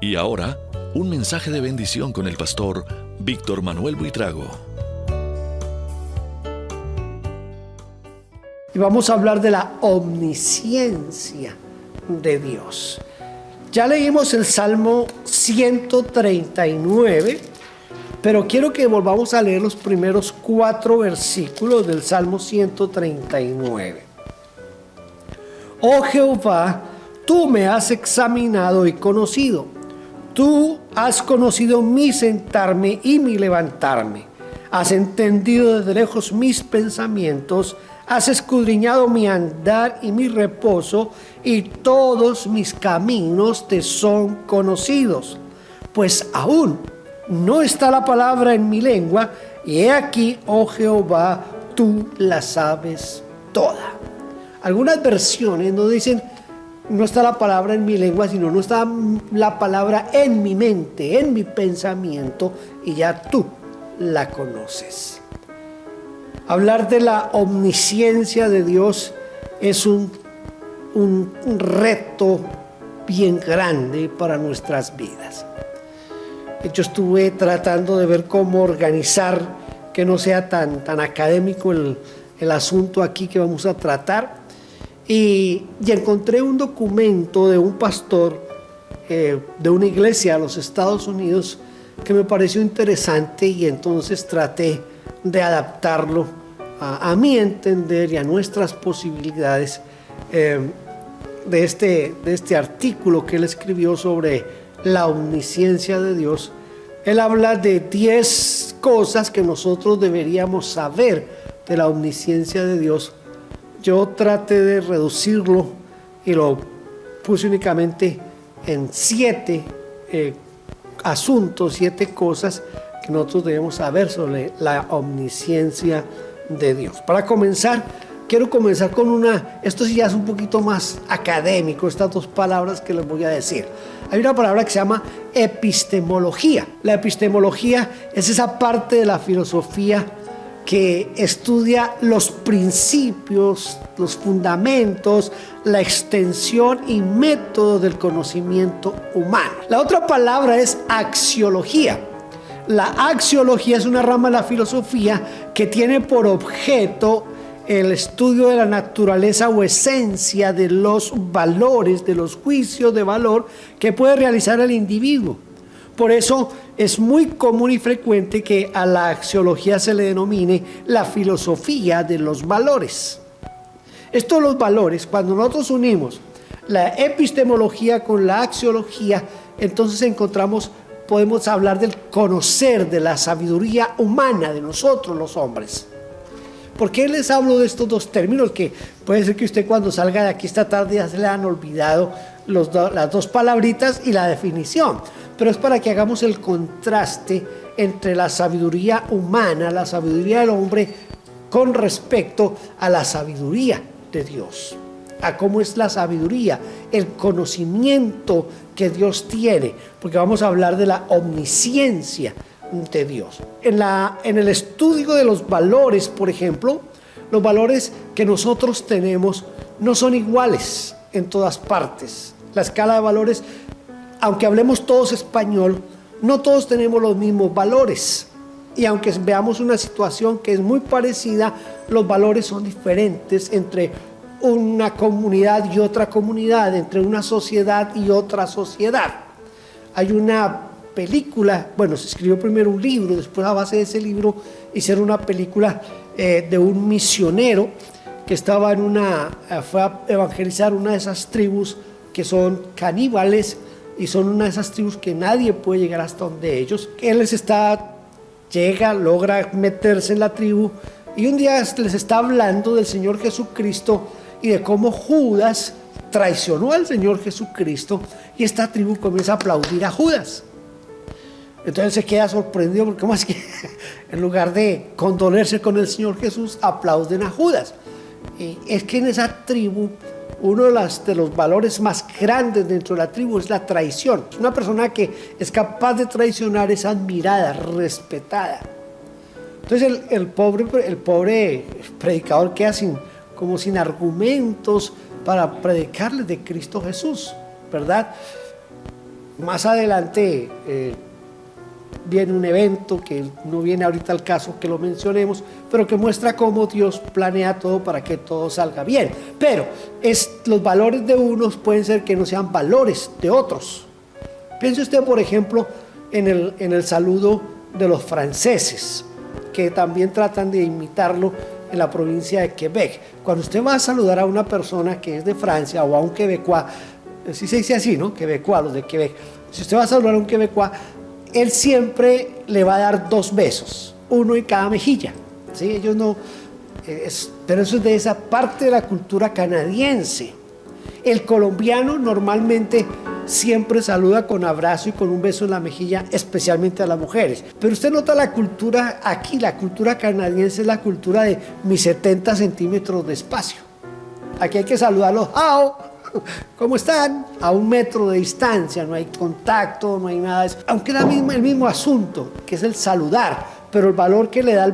Y ahora, un mensaje de bendición con el pastor Víctor Manuel Buitrago. Y vamos a hablar de la omnisciencia de Dios. Ya leímos el Salmo 139, pero quiero que volvamos a leer los primeros 4 versículos del Salmo 139. Oh Jehová, tú me has examinado y conocido. Tú has conocido mi sentarme y mi levantarme. Has entendido desde lejos mis pensamientos. Has escudriñado mi andar y mi reposo, y todos mis caminos te son conocidos. Pues aún no está la palabra en mi lengua, y he aquí, oh Jehová, tú la sabes toda. Algunas versiones nos dicen, no está la palabra en mi lengua, sino no está la palabra en mi mente, en mi pensamiento, y ya tú la conoces. Hablar de la omnisciencia de Dios es un reto bien grande para nuestras vidas. Yo estuve tratando de ver cómo organizar, que no sea tan académico el asunto aquí que vamos a tratar. Y encontré un documento de un pastor de una iglesia a los Estados Unidos que me pareció interesante, y entonces traté de adaptarlo a mi entender y a nuestras posibilidades de este artículo que él escribió sobre la omnisciencia de Dios. Él habla de 10 cosas que nosotros deberíamos saber de la omnisciencia de Dios. Yo traté de reducirlo y lo puse únicamente en 7 asuntos, 7 cosas que nosotros debemos saber sobre la omnisciencia de Dios. Para comenzar, quiero comenzar con esto sí ya es un poquito más académico, estas 2 palabras que les voy a decir. Hay una palabra que se llama epistemología. La epistemología es esa parte de la filosofía que estudia los principios, los fundamentos, la extensión y método del conocimiento humano. La otra palabra es axiología. La axiología es una rama de la filosofía que tiene por objeto el estudio de la naturaleza o esencia de los valores, de los juicios de valor que puede realizar el individuo. Por eso es muy común y frecuente que a la axiología se le denomine la filosofía de los valores. Estos los valores, cuando nosotros unimos la epistemología con la axiología, entonces podemos hablar del conocer, de la sabiduría humana de nosotros los hombres. ¿Por qué les hablo de estos 2 términos? Que puede ser que usted cuando salga de aquí esta tarde ya se le han olvidado las 2 palabritas y la definición. Pero es para que hagamos el contraste entre la sabiduría humana, la sabiduría del hombre, con respecto a la sabiduría de Dios. A cómo es la sabiduría, el conocimiento que Dios tiene, porque vamos a hablar de la omnisciencia de Dios. En el estudio de los valores, por ejemplo, los valores que nosotros tenemos no son iguales en todas partes. La escala de valores, aunque hablemos todos español, no todos tenemos los mismos valores. Y aunque veamos una situación que es muy parecida, los valores son diferentes entre una comunidad y otra comunidad, entre una sociedad y otra sociedad. Hay una película, se escribió primero un libro, después a base de ese libro hicieron una película de un misionero que estaba fue a evangelizar una de esas tribus que son caníbales, y son una de esas tribus que nadie puede llegar hasta donde ellos. Él logra meterse en la tribu, y un día les está hablando del Señor Jesucristo y de cómo Judas traicionó al Señor Jesucristo, y esta tribu comienza a aplaudir a Judas. Entonces se queda sorprendido porque ¿cómo es que en lugar de condolerse con el Señor Jesús aplauden a Judas? Y es que en esa tribu uno de los valores más grandes dentro de la tribu es la traición. Una persona que es capaz de traicionar es admirada, respetada. Entonces el pobre predicador queda sin argumentos para predicarles de Cristo Jesús, ¿verdad? Más adelante viene un evento que no viene ahorita al caso que lo mencionemos, pero que muestra cómo Dios planea todo para que todo salga bien. Pero los valores de unos pueden ser que no sean valores de otros. Piense usted, por ejemplo, en el saludo de los franceses, que también tratan de imitarlo en la provincia de Quebec. Cuando usted va a saludar a una persona que es de Francia o a un quebecois, si se dice así, ¿no? Quebecois, los de Quebec. Si usted va a saludar a un quebecois, él siempre le va a dar 2 besos, uno en cada mejilla. ¿Sí? Ellos no, pero eso es de esa parte de la cultura canadiense. El colombiano normalmente siempre saluda con abrazo y con un beso en la mejilla, especialmente a las mujeres. Pero usted nota la cultura aquí, la cultura canadiense es la cultura de mis 70 centímetros de espacio. Aquí hay que saludarlos, ¡hao! ¿Cómo están? A 1 metro de distancia, no hay contacto, no hay nada de eso. Aunque es el mismo asunto, que es el saludar, pero el valor que le da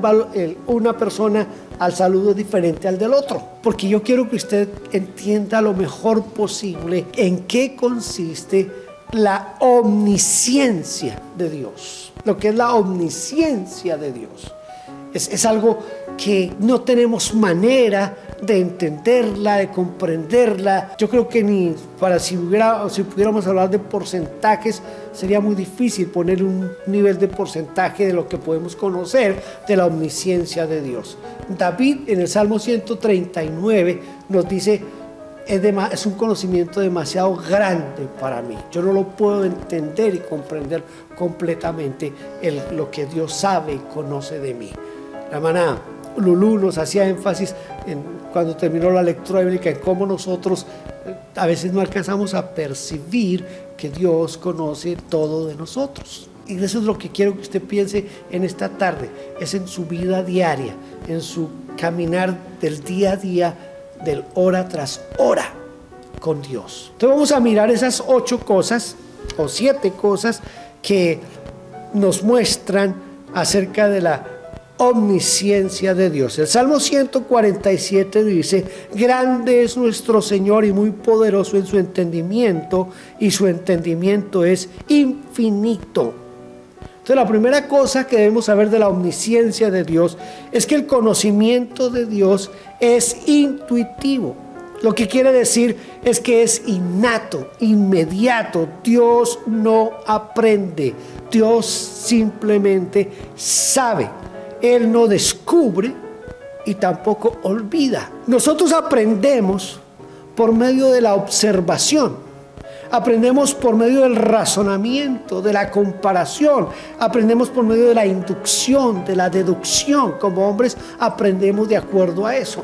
una persona al saludo es diferente al del otro. Porque yo quiero que usted entienda lo mejor posible en qué consiste la omnisciencia de Dios. Lo que es la omnisciencia de Dios. Es algo que no tenemos manera de entenderla, de comprenderla. Yo creo que si pudiéramos hablar de porcentajes, sería muy difícil poner un nivel de porcentaje de lo que podemos conocer de la omnisciencia de Dios. David en el Salmo 139 nos dice, es un conocimiento demasiado grande para mí. Yo no lo puedo entender y comprender completamente lo que Dios sabe y conoce de mí. La hermana Lulú nos hacía énfasis cuando terminó la lectura bíblica en cómo nosotros a veces no alcanzamos a percibir que Dios conoce todo de nosotros. Y eso es lo que quiero que usted piense en esta tarde, es en su vida diaria, en su caminar del día a día, del hora tras hora con Dios. Entonces vamos a mirar esas 8 cosas o 7 cosas que nos muestran acerca de la omnisciencia de Dios. El Salmo 147 dice, grande es nuestro Señor y muy poderoso en su entendimiento, y su entendimiento es infinito. Entonces la primera cosa que debemos saber de la omnisciencia de Dios es que el conocimiento de Dios es intuitivo. Lo que quiere decir es que es innato, inmediato. Dios no aprende, Dios simplemente sabe. Él no descubre y tampoco olvida. Nosotros aprendemos por medio de la observación, aprendemos por medio del razonamiento, de la comparación, aprendemos por medio de la inducción, de la deducción. Como hombres aprendemos de acuerdo a eso.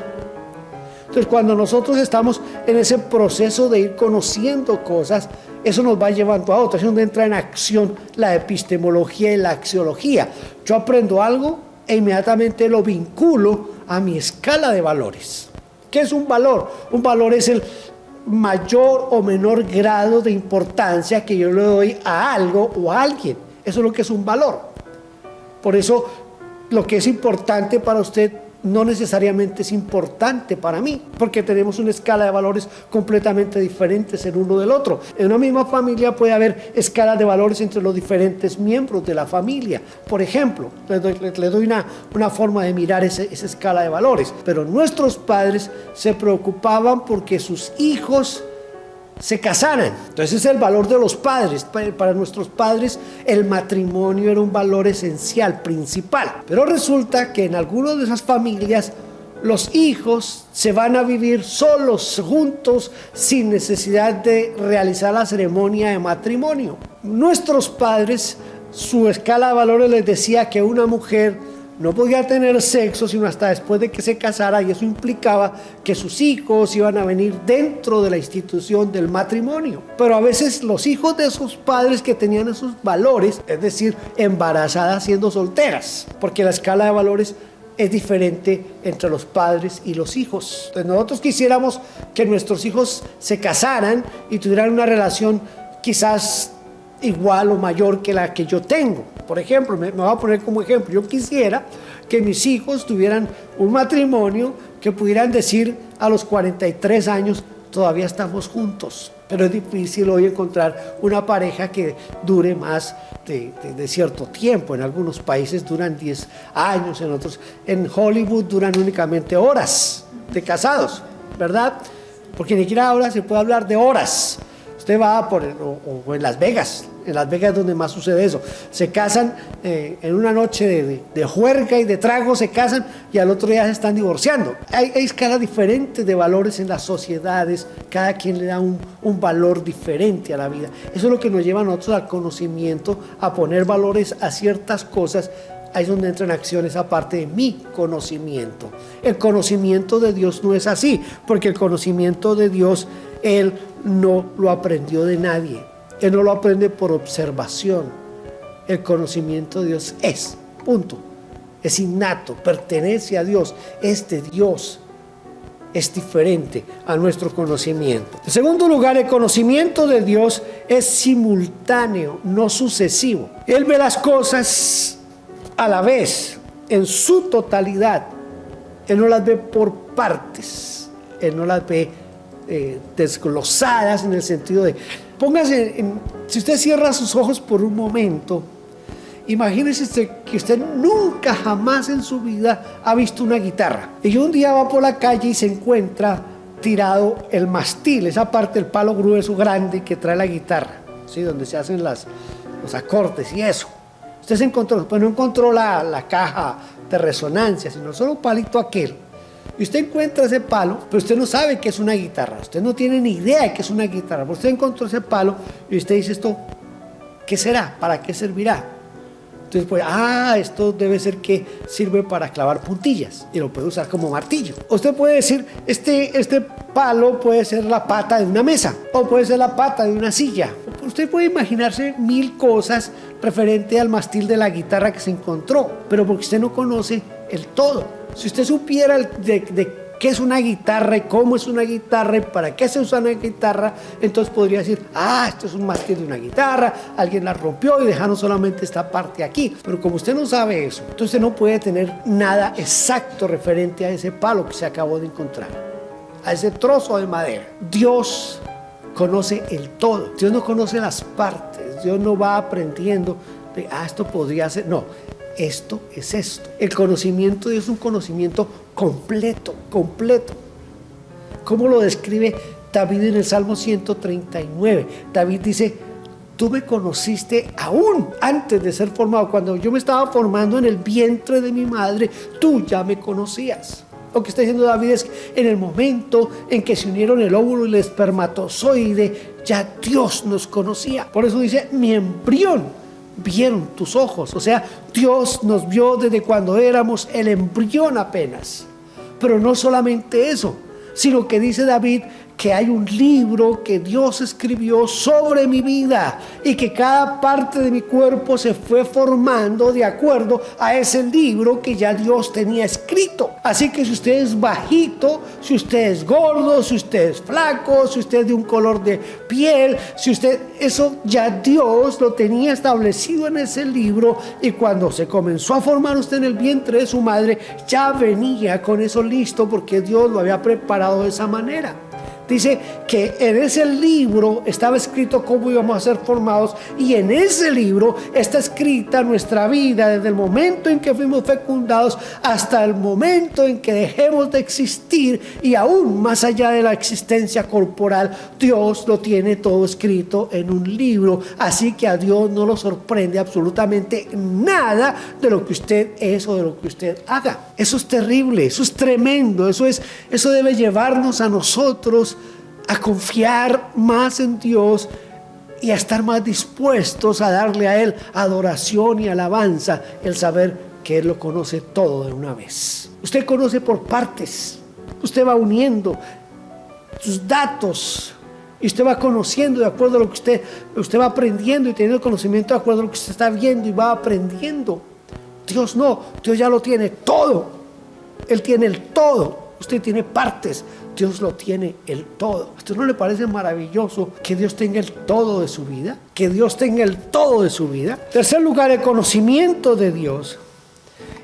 Entonces, cuando nosotros estamos en ese proceso de ir conociendo cosas, eso nos va llevando a otras. Es donde entra en acción la epistemología y la axiología. Yo aprendo algo e inmediatamente lo vinculo a mi escala de valores. ¿Qué es un valor? Un valor es el mayor o menor grado de importancia que yo le doy a algo o a alguien. Eso es lo que es un valor. Por eso, lo que es importante para usted no necesariamente es importante para mí, porque tenemos una escala de valores completamente diferentes el uno del otro. En una misma familia puede haber escalas de valores entre los diferentes miembros de la familia. Por ejemplo, le doy una forma de mirar esa escala de valores. Pero nuestros padres se preocupaban porque sus hijos se casaran. Entonces es el valor de los padres. Para nuestros padres el matrimonio era un valor esencial, principal. Pero resulta que en algunas de esas familias los hijos se van a vivir solos, juntos, sin necesidad de realizar la ceremonia de matrimonio. Nuestros padres, su escala de valores les decía que una mujer no podía tener sexo sino hasta después de que se casara, y eso implicaba que sus hijos iban a venir dentro de la institución del matrimonio. Pero a veces los hijos de esos padres que tenían esos valores, es decir, embarazadas siendo solteras, porque la escala de valores es diferente entre los padres y los hijos. Entonces nosotros quisiéramos que nuestros hijos se casaran y tuvieran una relación quizás igual o mayor que la que yo tengo. Por ejemplo, me voy a poner como ejemplo, yo quisiera que mis hijos tuvieran un matrimonio que pudieran decir a los 43 años, todavía estamos juntos. Pero es difícil hoy encontrar una pareja que dure más de cierto tiempo. En algunos países duran 10 años, en otros, en Hollywood duran únicamente horas de casados, ¿verdad? Porque ni siquiera ahora se puede hablar de horas. Usted va o en Las Vegas es donde más sucede eso. Se casan en una noche de juerga y de trago, se casan y al otro día se están divorciando. Hay escalas diferentes de valores en las sociedades, cada quien le da un valor diferente a la vida. Eso es lo que nos lleva a nosotros al conocimiento, a poner valores a ciertas cosas. Ahí es donde entran acciones aparte de mi conocimiento. El conocimiento de Dios no es así, porque el conocimiento de Dios, Él no lo aprendió de nadie. Él no lo aprende por observación. El conocimiento de Dios es, punto. Es innato, pertenece a Dios, es de Dios. Es diferente a nuestro conocimiento. En segundo lugar, el conocimiento de Dios es simultáneo, no sucesivo. Él ve las cosas a la vez, en su totalidad. Él no las ve por partes. Él no las ve desglosadas en el sentido de... si usted cierra sus ojos por un momento, imagínese que usted nunca jamás en su vida ha visto una guitarra. Y un día va por la calle y se encuentra tirado el mastil, esa parte del palo grueso grande que trae la guitarra, ¿sí? Donde se hacen los acordes y eso. Usted se encontró, pues no encontró la caja de resonancia, sino solo un palito aquel. Y usted encuentra ese palo, pero usted no sabe que es una guitarra. Usted no tiene ni idea de que es una guitarra. Pero usted encontró ese palo y usted dice, ¿esto qué será? ¿Para qué servirá? Entonces, pues, esto debe ser que sirve para clavar puntillas y lo puede usar como martillo. Usted puede decir, este palo puede ser la pata de una mesa o puede ser la pata de una silla. Usted puede imaginarse 1000 cosas referente al mastil de la guitarra que se encontró, pero porque usted no conoce el todo. Si usted supiera de qué es una guitarra y cómo es una guitarra y para qué se usa una guitarra, entonces podría decir, esto es un mástil de una guitarra, alguien la rompió y dejaron solamente esta parte aquí. Pero como usted no sabe eso, entonces no puede tener nada exacto referente a ese palo que se acabó de encontrar, a ese trozo de madera. Dios conoce el todo. Dios no conoce las partes. Dios no va aprendiendo de, esto podría ser. No, esto es esto. El conocimiento de Dios es un conocimiento completo. ¿Cómo lo describe David en el Salmo 139? David dice, tú me conociste aún antes de ser formado. Cuando yo me estaba formando en el vientre de mi madre, tú ya me conocías. Lo que está diciendo David es que en el momento en que se unieron el óvulo y el espermatozoide, ya Dios nos conocía. Por eso dice, mi embrión vieron tus ojos. O sea, Dios nos vio desde cuando éramos el embrión apenas. Pero no solamente eso, sino que dice David que hay un libro que Dios escribió sobre mi vida y que cada parte de mi cuerpo se fue formando de acuerdo a ese libro que ya Dios tenía escrito. Así que si usted es bajito, si usted es gordo, si usted es flaco, si usted es de un color de piel, eso ya Dios lo tenía establecido en ese libro, y cuando se comenzó a formar usted en el vientre de su madre, ya venía con eso listo porque Dios lo había preparado de esa manera. Dice que en ese libro estaba escrito cómo íbamos a ser formados, y en ese libro está escrita nuestra vida desde el momento en que fuimos fecundados hasta el momento en que dejemos de existir, y aún más allá de la existencia corporal. Dios lo tiene todo escrito en un libro, así que a Dios no lo sorprende absolutamente nada de lo que usted es o de lo que usted haga. Eso es terrible, eso es tremendo, eso debe llevarnos a nosotros a confiar más en Dios y a estar más dispuestos a darle a Él adoración y alabanza, el saber que Él lo conoce todo de una vez. Usted conoce por partes, usted va uniendo sus datos y usted va conociendo de acuerdo a lo que usted va aprendiendo y teniendo conocimiento de acuerdo a lo que usted está viendo y va aprendiendo. Dios no, Dios ya lo tiene todo, Él tiene el todo, usted tiene partes. Dios lo tiene el todo. ¿A usted no le parece maravilloso que Dios tenga el todo de su vida? Que Dios tenga el todo de su vida. En tercer lugar, el conocimiento de Dios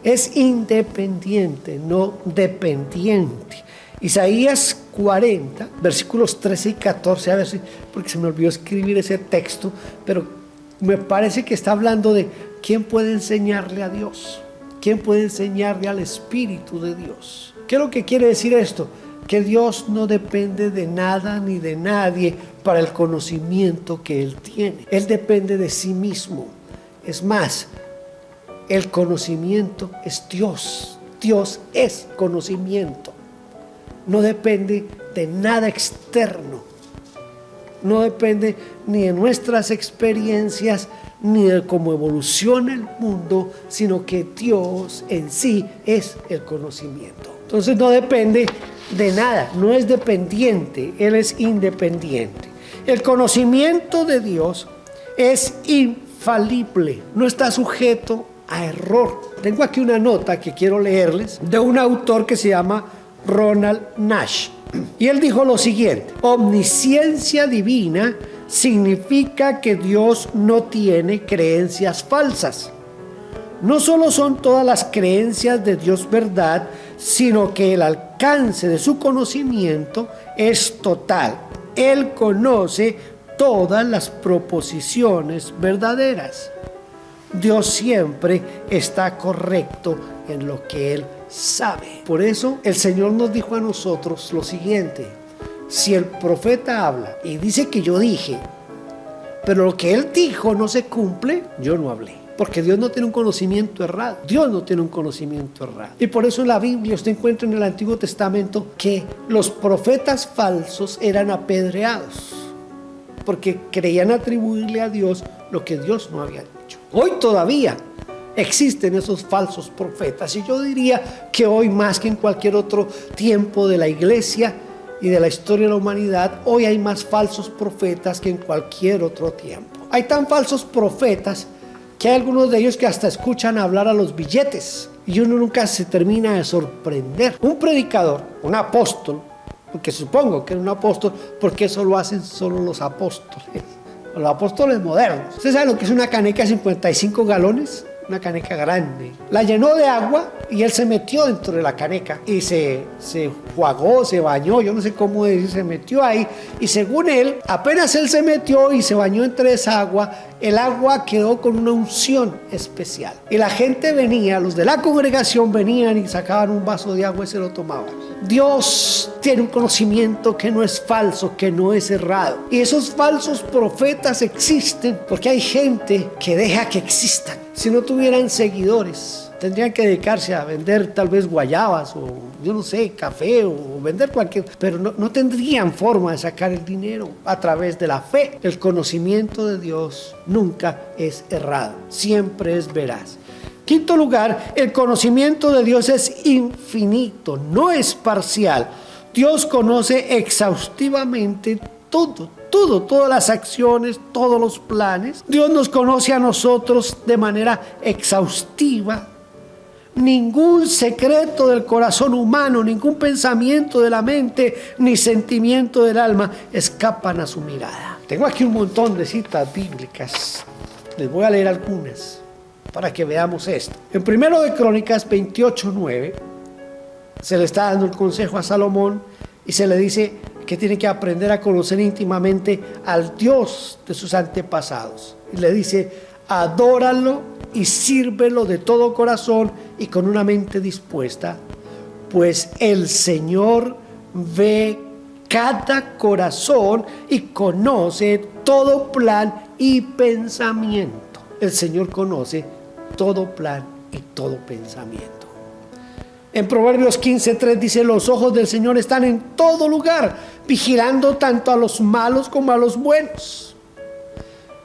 es independiente, no dependiente. Isaías 40, versículos 13 y 14, a ver si, porque se me olvidó escribir ese texto, pero me parece que está hablando de quién puede enseñarle a Dios, quién puede enseñarle al Espíritu de Dios. ¿Qué es lo que quiere decir esto? Que Dios no depende de nada ni de nadie para el conocimiento que Él tiene. Él depende de sí mismo. Es más, el conocimiento es Dios. Dios es conocimiento. No depende de nada externo. No depende ni de nuestras experiencias, ni de cómo evoluciona el mundo, sino que Dios en sí es el conocimiento. Entonces no depende de nada, no es dependiente, Él es independiente. El conocimiento de Dios es infalible, no está sujeto a error. Tengo aquí una nota que quiero leerles de un autor que se llama Ronald Nash. Y él dijo lo siguiente: omnisciencia divina significa que Dios no tiene creencias falsas. No solo son todas las creencias de Dios verdad, sino que el alcance de su conocimiento es total. Él conoce todas las proposiciones verdaderas. Dios siempre está correcto en lo que Él sabe. Por eso el Señor nos dijo a nosotros lo siguiente: si el profeta habla y dice que yo dije, pero lo que él dijo no se cumple, yo no hablé. Porque Dios no tiene un conocimiento errado. Dios no tiene un conocimiento errado. Y por eso en la Biblia usted encuentra en el Antiguo Testamento que los profetas falsos eran apedreados, porque creían atribuirle a Dios lo que Dios no había dicho. Hoy todavía existen esos falsos profetas, y yo diría que hoy más que en cualquier otro tiempo de la iglesia y de la historia de la humanidad, hoy hay más falsos profetas que en cualquier otro tiempo. Hay tan falsos profetas que hay algunos de ellos que hasta escuchan hablar a los billetes, y uno nunca se termina de sorprender. Un predicador, un apóstol, porque supongo que era un apóstol, porque eso lo hacen solo los apóstoles, los apóstoles modernos. ¿Usted sabe lo que es una caneca de 55 galones? Una caneca grande. La llenó de agua y él se metió dentro de la caneca y se enjuagó, se bañó, yo no sé cómo decir, se metió ahí, y según él, apenas él se metió y se bañó entre esa agua, el agua quedó con una unción especial. Y la gente venía, los de la congregación venían y sacaban un vaso de agua y se lo tomaban. Dios tiene un conocimiento que no es falso, que no es errado. Y esos falsos profetas existen porque hay gente que deja que existan. Si no tuvieran seguidores, tendrían que dedicarse a vender tal vez guayabas o yo no sé, café o vender cualquier, pero no tendrían forma de sacar el dinero a través de la fe. El conocimiento de Dios nunca es errado, siempre es veraz. Quinto lugar, el conocimiento de Dios es infinito, no es parcial. Dios conoce exhaustivamente todas las acciones, todos los planes. Dios nos conoce a nosotros de manera exhaustiva. Ningún secreto del corazón humano, ningún pensamiento de la mente, ni sentimiento del alma escapan a su mirada. Tengo aquí un montón de citas bíblicas. Les voy a leer algunas para que veamos esto. En 1 de Crónicas 28:9 se le está dando el consejo a Salomón y se le dice que tiene que aprender a conocer íntimamente al Dios de sus antepasados. Y le dice: adóralo y sírvelo de todo corazón y con una mente dispuesta, pues el Señor ve cada corazón y conoce todo plan y pensamiento. El Señor conoce todo plan y todo pensamiento. En Proverbios 15:3 dice: los ojos del Señor están en todo lugar, vigilando tanto a los malos como a los buenos.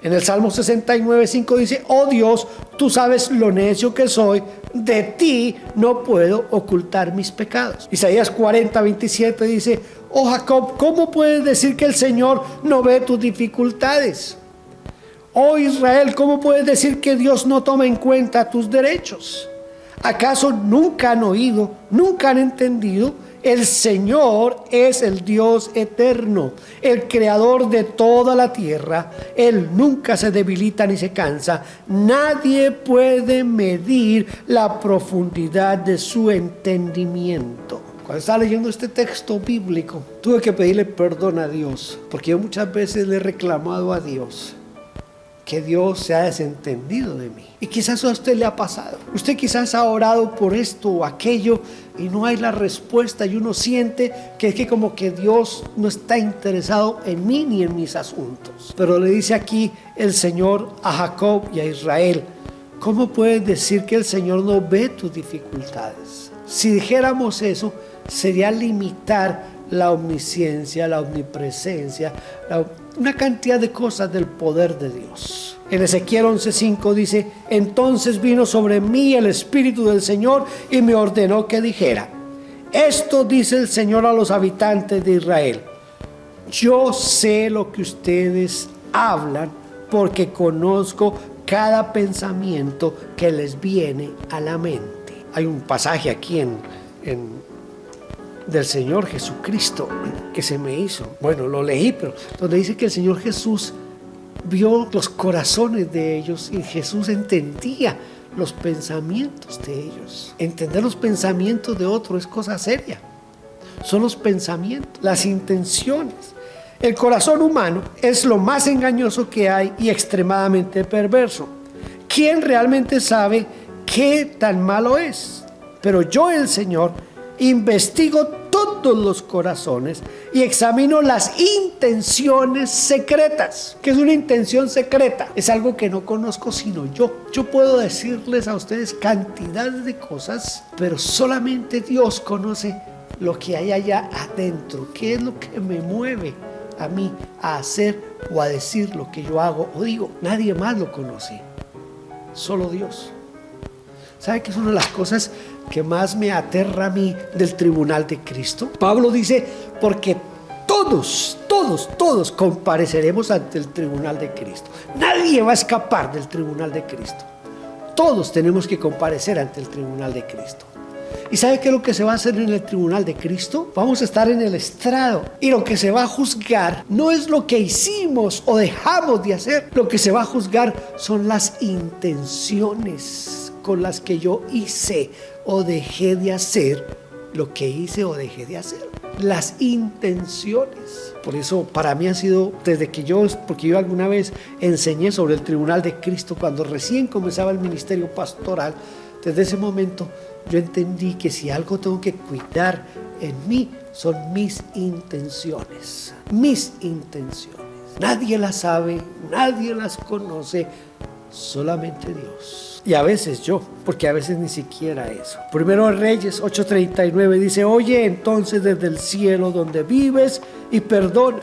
En el Salmo 69:5 dice: oh Dios, tú sabes lo necio que soy, de ti no puedo ocultar mis pecados. Isaías 40:27 dice: oh Jacob, ¿cómo puedes decir que el Señor no ve tus dificultades? Oh Israel, ¿cómo puedes decir que Dios no toma en cuenta tus derechos? ¿Acaso nunca han oído, nunca han entendido? El Señor es el Dios eterno, el creador de toda la tierra. Él nunca se debilita ni se cansa. Nadie puede medir la profundidad de su entendimiento. Cuando estaba leyendo este texto bíblico, tuve que pedirle perdón a Dios, porque yo muchas veces le he reclamado a Dios que Dios se ha desentendido de mí. Y quizás a usted le ha pasado. Usted quizás ha orado por esto o aquello y no hay la respuesta, y uno siente que es que como que Dios no está interesado en mí ni en mis asuntos. Pero le dice aquí el Señor a Jacob y a Israel: ¿cómo puedes decir que el Señor no ve tus dificultades? Si dijéramos eso, sería limitar la omnisciencia, la omnipresencia, una cantidad de cosas del poder de Dios. En Ezequiel 11:5 dice: entonces vino sobre mí el Espíritu del Señor y me ordenó que dijera: esto dice el Señor a los habitantes de Israel: yo sé lo que ustedes hablan, porque conozco cada pensamiento que les viene a la mente. Hay un pasaje aquí del Señor Jesucristo que se me hizo, bueno, lo leí, pero donde dice que el Señor Jesús vio los corazones de ellos y Jesús entendía los pensamientos de ellos. Entender los pensamientos de otro es cosa seria. Son los pensamientos, las intenciones. El corazón humano es lo más engañoso que hay y extremadamente perverso. ¿Quién realmente sabe qué tan malo es? Pero yo, el Señor, investigo todos los corazones y examino las intenciones secretas. ¿Qué es una intención secreta? Es algo que no conozco sino yo. Yo puedo decirles a ustedes cantidades de cosas, pero solamente Dios conoce lo que hay allá adentro. ¿Qué es lo que me mueve a mí a hacer o a decir lo que yo hago o digo? Nadie más lo conoce, solo Dios. ¿Sabe qué es una de las cosas que más me aterra a mí del tribunal de Cristo? Pablo dice: porque todos compareceremos ante el tribunal de Cristo. Nadie va a escapar del tribunal de Cristo. Todos tenemos que comparecer ante el tribunal de Cristo. ¿Y sabe qué es lo que se va a hacer en el tribunal de Cristo? Vamos a estar en el estrado, y lo que se va a juzgar no es lo que hicimos o dejamos de hacer. Lo que se va a juzgar son las intenciones con las que yo hice o dejé de hacer lo que hice o dejé de hacer. Las intenciones. Por eso para mí ha sido, porque yo alguna vez enseñé sobre el tribunal de Cristo cuando recién comenzaba el ministerio pastoral. Desde ese momento yo entendí que si algo tengo que cuidar en mí son mis intenciones. Mis intenciones. Nadie las sabe, nadie las conoce, solamente Dios. Y a veces yo, porque a veces ni siquiera eso. Primero Reyes 8:39 dice: oye entonces desde el cielo donde vives y perdona.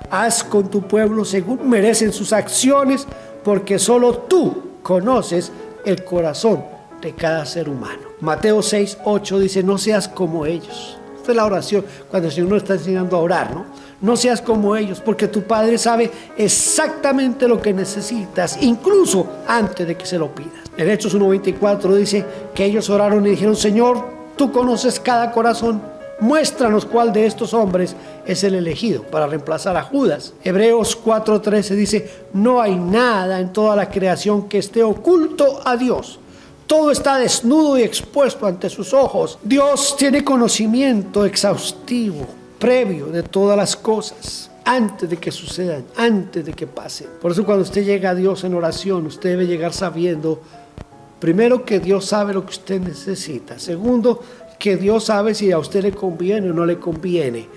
Haz con tu pueblo según merecen sus acciones, porque solo tú conoces el corazón de cada ser humano. Mateo 6:8 dice: no seas como ellos. Esta es la oración cuando el Señor nos está enseñando a orar, ¿no? No seas como ellos, porque tu Padre sabe exactamente lo que necesitas, incluso antes de que se lo pidas. En Hechos 1:24 dice que ellos oraron y dijeron: Señor, tú conoces cada corazón, muéstranos cuál de estos hombres es el elegido para reemplazar a Judas. Hebreos 4:13 dice: no hay nada en toda la creación que esté oculto a Dios. Todo está desnudo y expuesto ante sus ojos. Dios tiene conocimiento exhaustivo, previo de todas las cosas, antes de que sucedan, antes de que pasen. Por eso cuando usted llega a Dios en oración, usted debe llegar sabiendo, primero, que Dios sabe lo que usted necesita. Segundo, que Dios sabe si a usted le conviene o no le conviene.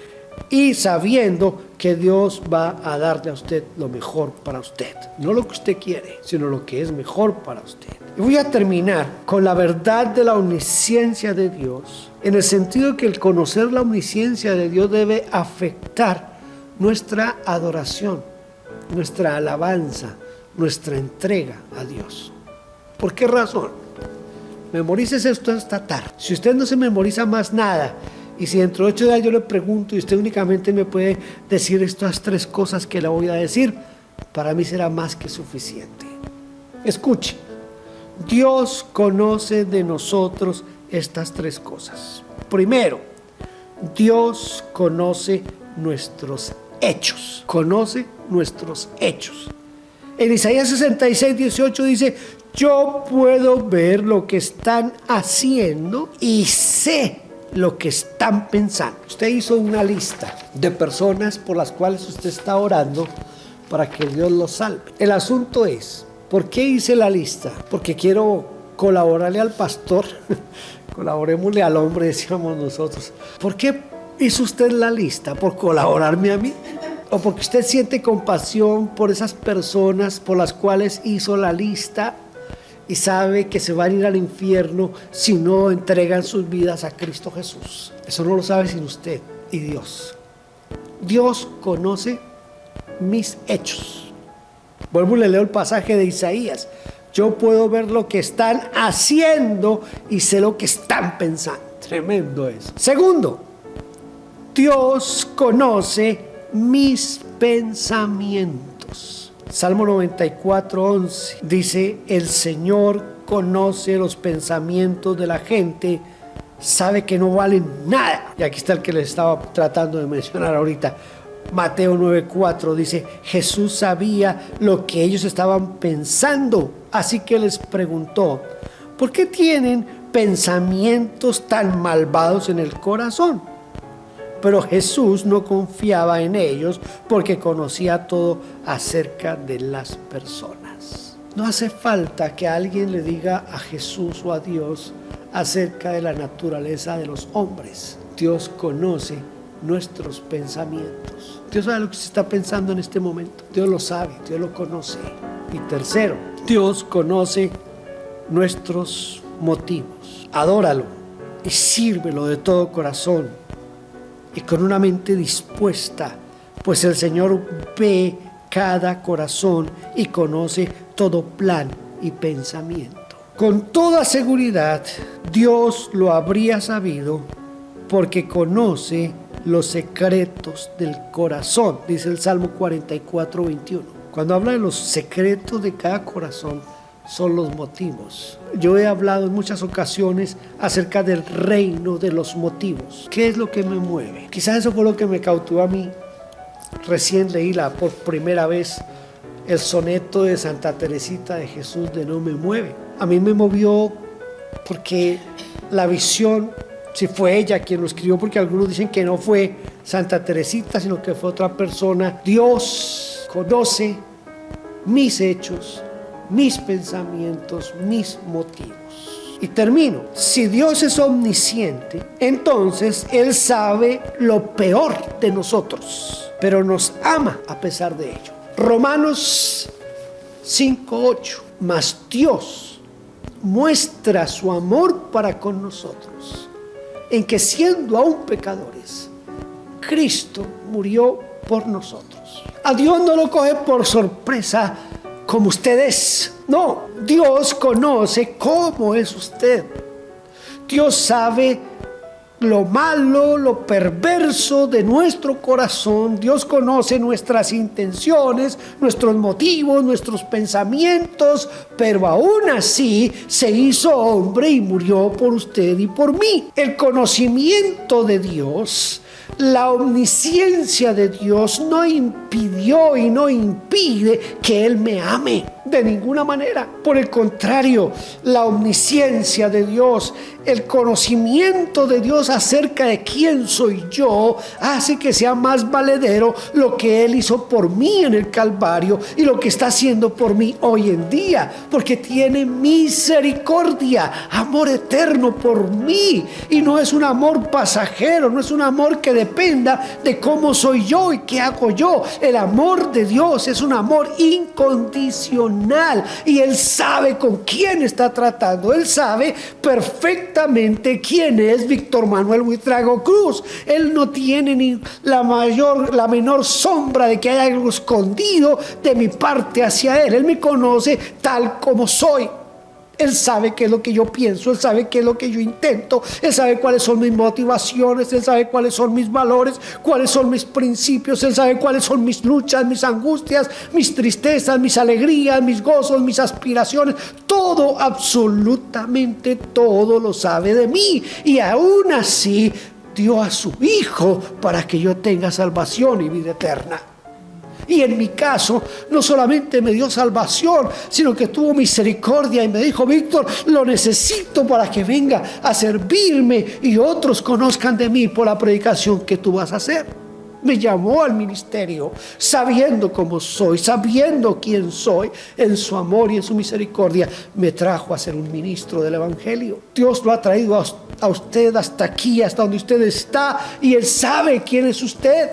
Y sabiendo que Dios va a darle a usted lo mejor para usted. No lo que usted quiere, sino lo que es mejor para usted. Y voy a terminar con la verdad de la omnisciencia de Dios, en el sentido de que el conocer la omnisciencia de Dios debe afectar nuestra adoración, nuestra alabanza, nuestra entrega a Dios. ¿Por qué razón? Memorícese esto esta tarde. Si usted no se memoriza más nada, y si dentro de 8 días yo le pregunto y usted únicamente me puede decir estas 3 cosas que le voy a decir, para mí será más que suficiente. Escuche, Dios conoce de nosotros estas 3 cosas. Primero, Dios conoce nuestros hechos. Conoce nuestros hechos. En Isaías 66:18 dice: yo puedo ver lo que están haciendo y sé lo que están pensando. Usted hizo una lista de personas por las cuales usted está orando para que Dios los salve. El asunto es, ¿por qué hice la lista? Porque quiero colaborarle al pastor, colaborémosle al hombre, decíamos nosotros. ¿Por qué hizo usted la lista? ¿Por colaborarme a mí? ¿O porque usted siente compasión por esas personas por las cuales hizo la lista y sabe que se van a ir al infierno si no entregan sus vidas a Cristo Jesús? Eso no lo sabe sino usted y Dios. Dios conoce mis hechos. Vuelvo y le leo el pasaje de Isaías. Yo puedo ver lo que están haciendo y sé lo que están pensando. Tremendo eso. Segundo, Dios conoce mis pensamientos. Salmo 94:11 dice: el Señor conoce los pensamientos de la gente, sabe que no valen nada. Y aquí está el que les estaba tratando de mencionar ahorita. Mateo 9:4 dice: Jesús sabía lo que ellos estaban pensando, así que les preguntó: ¿por qué tienen pensamientos tan malvados en el corazón? Pero Jesús no confiaba en ellos porque conocía todo acerca de las personas. No hace falta que alguien le diga a Jesús o a Dios acerca de la naturaleza de los hombres. Dios conoce nuestros pensamientos. Dios sabe lo que se está pensando en este momento. Dios lo sabe, Dios lo conoce. Y tercero, Dios conoce nuestros motivos. Adóralo y sírvelo de todo corazón y con una mente dispuesta, pues el Señor ve cada corazón y conoce todo plan y pensamiento. Con toda seguridad, Dios lo habría sabido porque conoce los secretos del corazón, dice el Salmo 44:21. Cuando habla de los secretos de cada corazón, son los motivos. Yo he hablado en muchas ocasiones acerca del reino de los motivos. ¿Qué es lo que me mueve? Quizás eso fue lo que me cautivó a mí. Recién leí por primera vez el soneto de Santa Teresita de Jesús de No me mueve. A mí me movió porque la visión, si fue ella quien lo escribió, porque algunos dicen que no fue Santa Teresita, sino que fue otra persona. Dios conoce mis hechos, mis pensamientos, mis motivos. Y termino. Si Dios es omnisciente, entonces Él sabe lo peor de nosotros, pero nos ama a pesar de ello. Romanos 5:8. Mas Dios muestra su amor para con nosotros, en que siendo aún pecadores, Cristo murió por nosotros. A Dios no lo coge por sorpresa como usted es. No, Dios conoce cómo es usted. Dios sabe lo malo, lo perverso de nuestro corazón. Dios conoce nuestras intenciones, nuestros motivos, nuestros pensamientos, pero aún así se hizo hombre y murió por usted y por mí. El conocimiento de Dios, la omnisciencia de Dios no impidió y no impide que Él me ame de ninguna manera. Por el contrario, la omnisciencia de Dios, el conocimiento de Dios acerca de quién soy yo, hace que sea más valedero lo que Él hizo por mí en el Calvario y lo que está haciendo por mí hoy en día, porque tiene misericordia, amor eterno por mí, y no es un amor pasajero, no es un amor que dependa de cómo soy yo y qué hago yo. El amor de Dios es un amor incondicional y Él sabe con quién está tratando. Él sabe perfectamente quién es Víctor Manuel Buitrago Cruz. Él no tiene ni la menor sombra de que haya algo escondido de mi parte hacia Él. Él me conoce tal como soy. Él sabe qué es lo que yo pienso, Él sabe qué es lo que yo intento, Él sabe cuáles son mis motivaciones, Él sabe cuáles son mis valores, cuáles son mis principios, Él sabe cuáles son mis luchas, mis angustias, mis tristezas, mis alegrías, mis gozos, mis aspiraciones. Todo, absolutamente todo lo sabe de mí, y aún así dio a su Hijo para que yo tenga salvación y vida eterna. Y en mi caso, no solamente me dio salvación, sino que tuvo misericordia y me dijo: Víctor, lo necesito para que venga a servirme y otros conozcan de mí por la predicación que tú vas a hacer. Me llamó al ministerio sabiendo cómo soy, sabiendo quién soy. En su amor y en su misericordia me trajo a ser un ministro del Evangelio. Dios lo ha traído a usted hasta aquí, hasta donde usted está, y Él sabe quién es usted.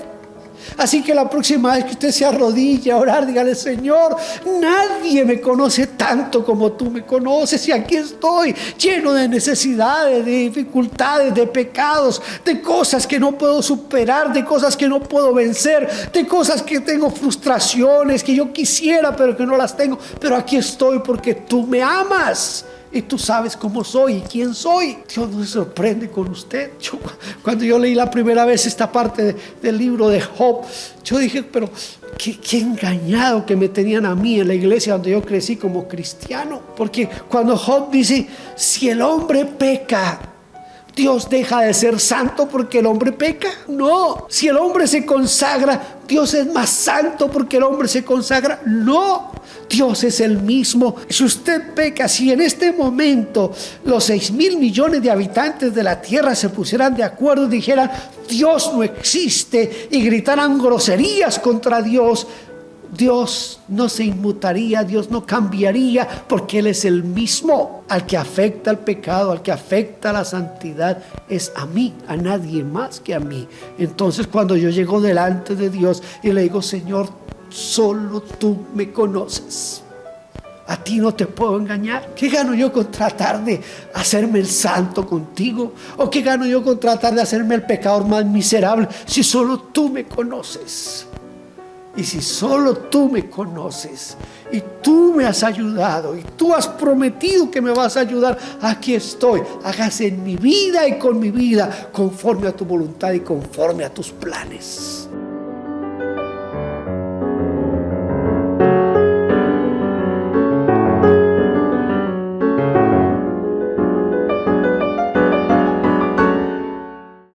Así que la próxima vez que usted se arrodille a orar, dígale: Señor, nadie me conoce tanto como tú me conoces, y aquí estoy lleno de necesidades, de dificultades, de pecados, de cosas que no puedo superar, de cosas que no puedo vencer, de cosas que tengo frustraciones que yo quisiera pero que no las tengo. Pero aquí estoy porque tú me amas y tú sabes cómo soy y quién soy. Dios no se sorprende con usted. Cuando yo leí la primera vez esta parte del libro de Job, yo dije: pero qué engañado que me tenían a mí en la iglesia donde yo crecí como cristiano. Porque cuando Job dice: si el hombre peca, ¿Dios deja de ser santo porque el hombre peca? No. Si el hombre se consagra, ¿Dios es más santo porque el hombre se consagra? No. Dios es el mismo. Si usted peca, si en este momento los 6.000 millones de habitantes de la tierra se pusieran de acuerdo y dijeran: Dios no existe, y gritaran groserías contra Dios, Dios no se inmutaría, Dios no cambiaría, porque Él es el mismo. Al que afecta el pecado, al que afecta la santidad, es a mí, a nadie más que a mí. Entonces, cuando yo llego delante de Dios y le digo: Señor, solo tú me conoces, a ti no te puedo engañar. ¿Qué gano yo con tratar de hacerme el santo contigo? ¿O qué gano yo con tratar de hacerme el pecador más miserable si solo tú me conoces? Y si solo tú me conoces y tú me has ayudado y tú has prometido que me vas a ayudar, aquí estoy. Hágase en mi vida y con mi vida conforme a tu voluntad y conforme a tus planes.